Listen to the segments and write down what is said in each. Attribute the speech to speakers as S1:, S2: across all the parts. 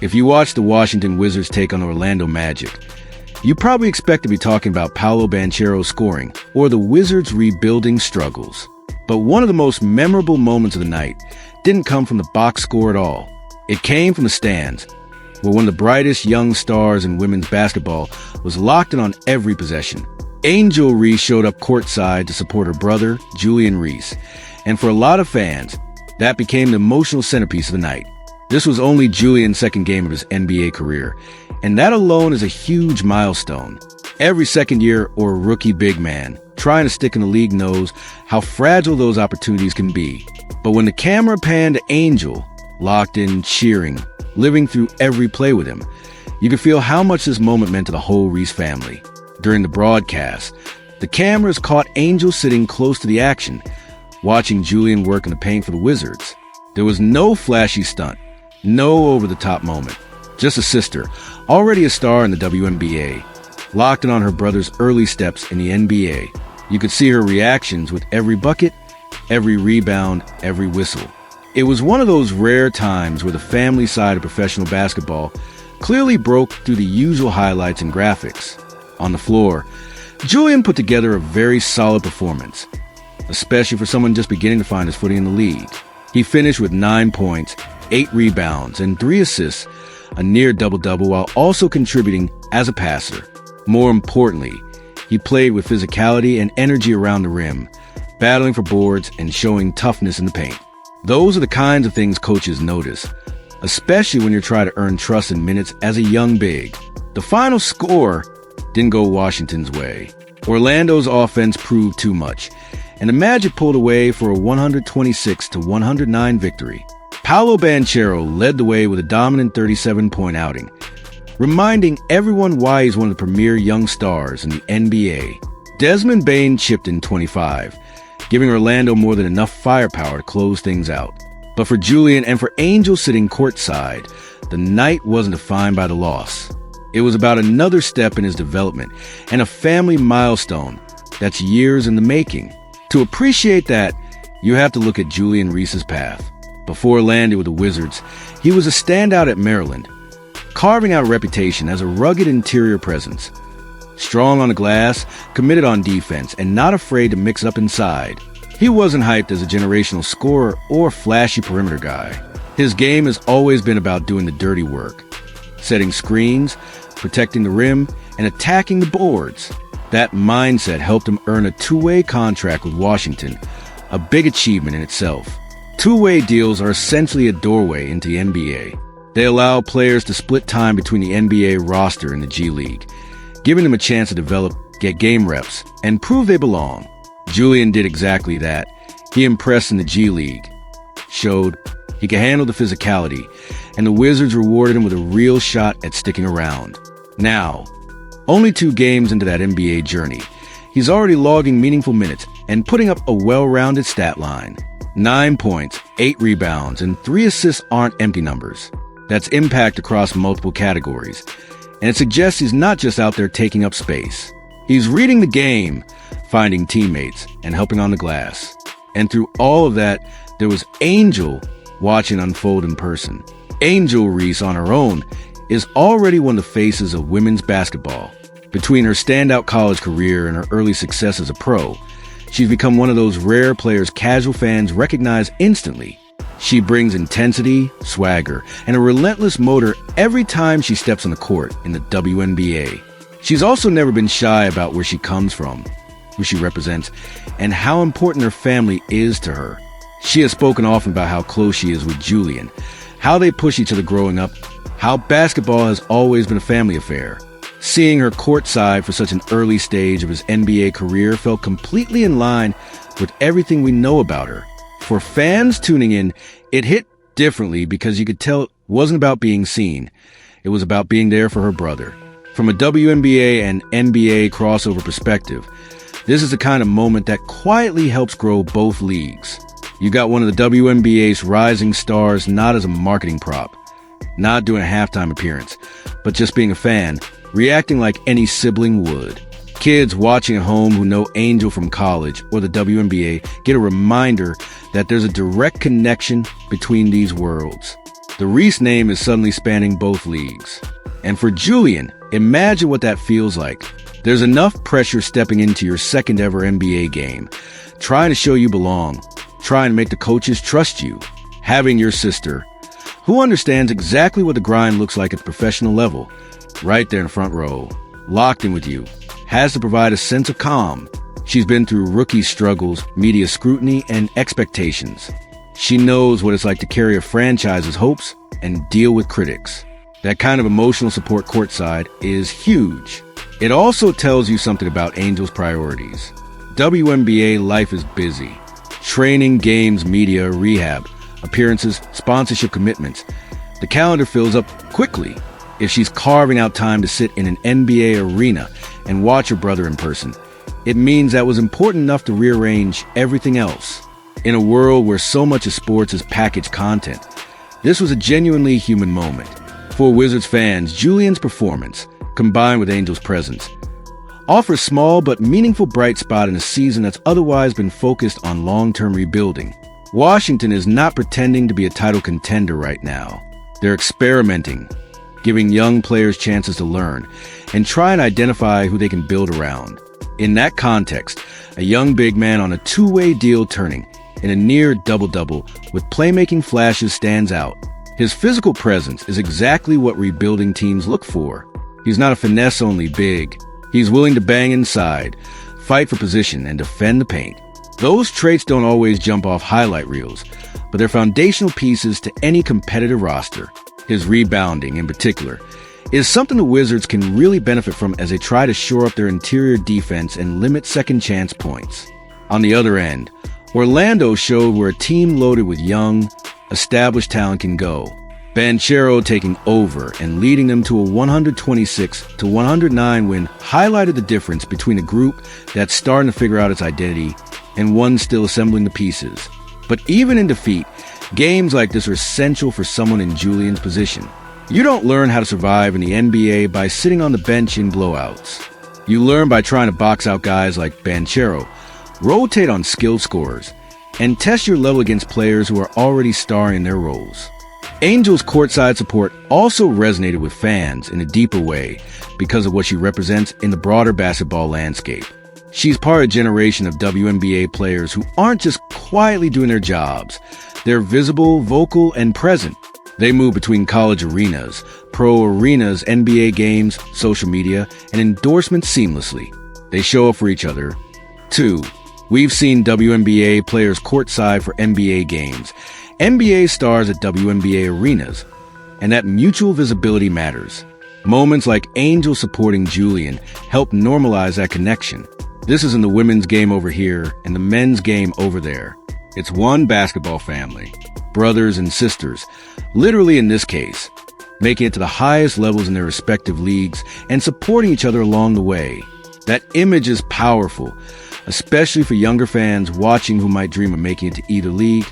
S1: If you watch the Washington Wizards take on Orlando Magic, you probably expect to be talking about Paolo Banchero's scoring or the Wizards' rebuilding struggles. But one of the most memorable moments of the night didn't come from the box score at all. It came from the stands, where one of the brightest young stars in women's basketball was locked in on every possession. Angel Reese showed up courtside to support her brother, Julian Reese, and for a lot of fans, that became the emotional centerpiece of the night. This was only Julian's second game of his NBA career, and that alone is a huge milestone. Every second-year or rookie big man trying to stick in the league knows how fragile those opportunities can be. But when the camera panned to Angel, locked in, cheering, living through every play with him, you could feel how much this moment meant to the whole Reese family. During the broadcast, the cameras caught Angel sitting close to the action, watching Julian work in the paint for the Wizards. There was no flashy stunt, no over-the-top moment. Just a sister, already a star in the WNBA, locked in on her brother's early steps in the NBA. You could see her reactions with every bucket, every rebound, every whistle. It was one of those rare times where the family side of professional basketball clearly broke through the usual highlights and graphics. On the floor, Julian put together a very solid performance, especially for someone just beginning to find his footing in the league. He finished with 9 points, 8 rebounds, and 3 assists, a near double-double, while also contributing as a passer. More importantly, he played with physicality and energy around the rim, battling for boards and showing toughness in the paint. Those are the kinds of things coaches notice, especially when you're trying to earn trust in minutes as a young big. The final score didn't go Washington's way. Orlando's offense proved too much, and the Magic pulled away for a 126-109 victory. Paolo Banchero led the way with a dominant 37-point outing, reminding everyone why he's one of the premier young stars in the NBA. Desmond Bane chipped in 25, giving Orlando more than enough firepower to close things out. But for Julian and for Angel sitting courtside, the night wasn't defined by the loss. It was about another step in his development and a family milestone that's years in the making. To appreciate that, you have to look at Julian Reese's path. Before landing with the Wizards, he was a standout at Maryland, carving out a reputation as a rugged interior presence. Strong on the glass, committed on defense, and not afraid to mix up inside. He wasn't hyped as a generational scorer or flashy perimeter guy. His game has always been about doing the dirty work, setting screens, protecting the rim, and attacking the boards. That mindset helped him earn a two-way contract with Washington, a big achievement in itself. Two-way deals are essentially a doorway into the NBA. They allow players to split time between the NBA roster and the G League, giving them a chance to develop, get game reps, and prove they belong. Julian did exactly that. He impressed in the G League, showed he could handle the physicality, and the Wizards rewarded him with a real shot at sticking around. Now, only 2 games into that NBA journey, he's already logging meaningful minutes and putting up a well-rounded stat line. 9 points, 8 rebounds, and 3 assists aren't empty numbers. That's impact across multiple categories. And it suggests he's not just out there taking up space. He's reading the game, finding teammates, and helping on the glass. And through all of that, there was Angel watching unfold in person. Angel Reese, on her own, is already one of the faces of women's basketball. Between her standout college career and her early success as a pro, she's become one of those rare players casual fans recognize instantly. She brings intensity, swagger, and a relentless motor every time she steps on the court in the WNBA. She's also never been shy about where she comes from, who she represents, and how important her family is to her. She has spoken often about how close she is with Julian, how they push each other growing up, how basketball has always been a family affair. Seeing her courtside for such an early stage of his NBA career felt completely in line with everything we know about her. For fans tuning in, it hit differently because you could tell it wasn't about being seen. It was about being there for her brother. From a WNBA and NBA crossover perspective, this is the kind of moment that quietly helps grow both leagues. You got one of the WNBA's rising stars not as a marketing prop, not doing a halftime appearance, but just being a fan, reacting like any sibling would. Kids watching at home who know Angel from college or the WNBA get a reminder that there's a direct connection between these worlds. The Reese name is suddenly spanning both leagues. And for Julian, imagine what that feels like. There's enough pressure stepping into your second ever NBA game, trying to show you belong, trying to make the coaches trust you, having your sister, who understands exactly what the grind looks like at the professional level, right there in the front row, locked in with you, has to provide a sense of calm. She's been through rookie struggles, media scrutiny, and expectations. She knows what it's like to carry a franchise's hopes and deal with critics. That kind of emotional support courtside is huge. It also tells you something about Angel's priorities. WNBA life is busy. Training, games, media, rehab, appearances, sponsorship commitments. The calendar fills up quickly. If she's carving out time to sit in an NBA arena and watch her brother in person, it means that was important enough to rearrange everything else. In a world where so much of sports is packaged content, this was a genuinely human moment. For Wizards fans, Julian's performance, combined with Angel's presence, offers a small but meaningful bright spot in a season that's otherwise been focused on long-term rebuilding. Washington is not pretending to be a title contender right now. They're experimenting, giving young players chances to learn, and try and identify who they can build around. In that context, a young big man on a two-way deal turning in a near double-double with playmaking flashes stands out. His physical presence is exactly what rebuilding teams look for. He's not a finesse-only big. He's willing to bang inside, fight for position, and defend the paint. Those traits don't always jump off highlight reels, but they're foundational pieces to any competitive roster. His rebounding, in particular, is something the Wizards can really benefit from as they try to shore up their interior defense and limit second-chance points. On the other end, Orlando showed where a team loaded with young, established talent can go. Banchero taking over and leading them to a 126-109 win highlighted the difference between a group that's starting to figure out its identity and one still assembling the pieces. But even in defeat, games like this are essential for someone in Julian's position. You don't learn how to survive in the NBA by sitting on the bench in blowouts. You learn by trying to box out guys like Banchero, rotate on skilled scorers, and test your level against players who are already starring in their roles. Angel's courtside support also resonated with fans in a deeper way because of what she represents in the broader basketball landscape. She's part of a generation of WNBA players who aren't just quietly doing their jobs. They're visible, vocal, and present. They move between college arenas, pro arenas, NBA games, social media, and endorsements seamlessly. They show up for each other, too. We've seen WNBA players courtside for NBA games, NBA stars at WNBA arenas, and that mutual visibility matters. Moments like Angel supporting Julian help normalize that connection. This isn't the women's game over here and the men's game over there. It's one basketball family, brothers and sisters, literally in this case, making it to the highest levels in their respective leagues and supporting each other along the way. That image is powerful, especially for younger fans watching who might dream of making it to either league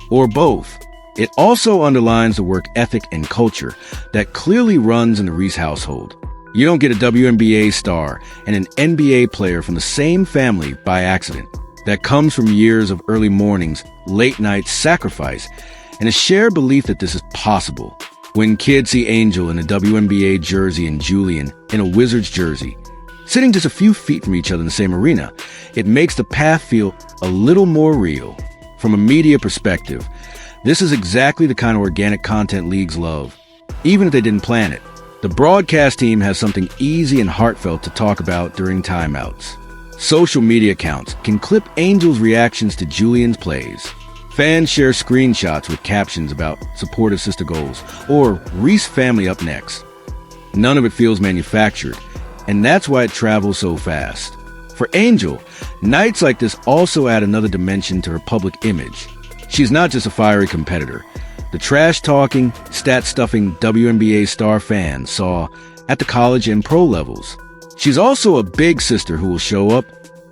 S1: or both. It also underlines the work ethic and culture that clearly runs in the Reese household. You don't get a WNBA star and an NBA player from the same family by accident. That comes from years of early mornings, late nights, sacrifice, and a shared belief that this is possible. When kids see Angel in a WNBA jersey and Julian in a Wizards jersey, sitting just a few feet from each other in the same arena, it makes the path feel a little more real. From a media perspective, this is exactly the kind of organic content leagues love, even if they didn't plan it. The broadcast team has something easy and heartfelt to talk about during timeouts. Social media accounts can clip Angel's reactions to Julian's plays. Fans share screenshots with captions about supportive sister goals or Reese family up next. None of it feels manufactured, and that's why it travels so fast. For Angel, nights like this also add another dimension to her public image. She's not just a fiery competitor. The trash-talking, stat-stuffing WNBA star fans saw at the college and pro levels. She's also a big sister who will show up,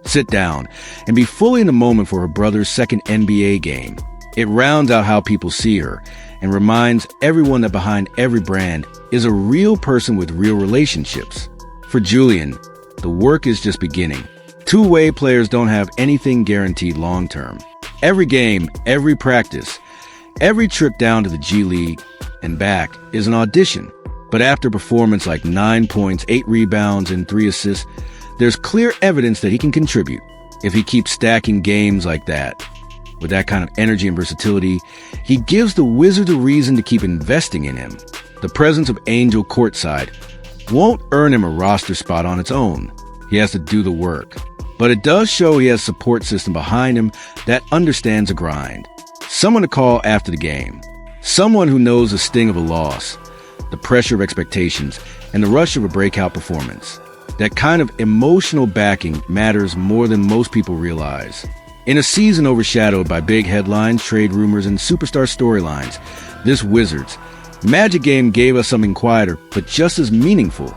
S1: sit down, and be fully in the moment for her brother's second NBA game. It rounds out how people see her and reminds everyone that behind every brand is a real person with real relationships. For Julian, the work is just beginning. Two-way players don't have anything guaranteed long-term. Every game, every practice, Every trip down to the G League and back is an audition. But after a performance like 9 points, 8 rebounds, and 3 assists, there's clear evidence that he can contribute if he keeps stacking games like that. With that kind of energy and versatility, he gives the Wizards a reason to keep investing in him. The presence of Angel courtside won't earn him a roster spot on its own. He has to do the work. But it does show he has a support system behind him that understands the grind. Someone to call after the game. Someone who knows the sting of a loss, the pressure of expectations, and the rush of a breakout performance. That kind of emotional backing matters more than most people realize. In a season overshadowed by big headlines, trade rumors, and superstar storylines, this Wizards Magic game gave us something quieter, but just as meaningful.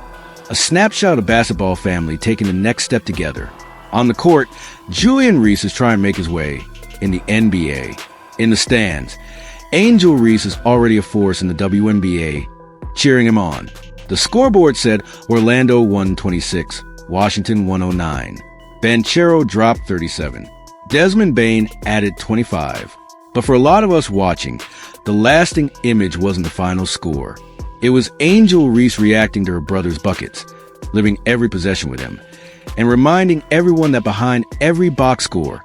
S1: A snapshot of a basketball family taking the next step together. On the court, Julian Reese is trying to make his way in the NBA. In the stands, Angel Reese is already a force in the WNBA, cheering him on. The scoreboard said Orlando 126, Washington 109. Banchero dropped 37. Desmond Bane added 25. But for a lot of us watching, the lasting image wasn't the final score. It was Angel Reese reacting to her brother's buckets, living every possession with him, and reminding everyone that behind every box score,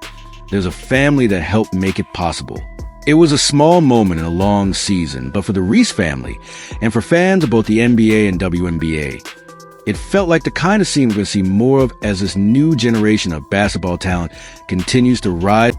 S1: there's a family that helped make it possible. It was a small moment in a long season, but for the Reese family, and for fans of both the NBA and WNBA, it felt like the kind of scene we're going to see more of as this new generation of basketball talent continues to rise.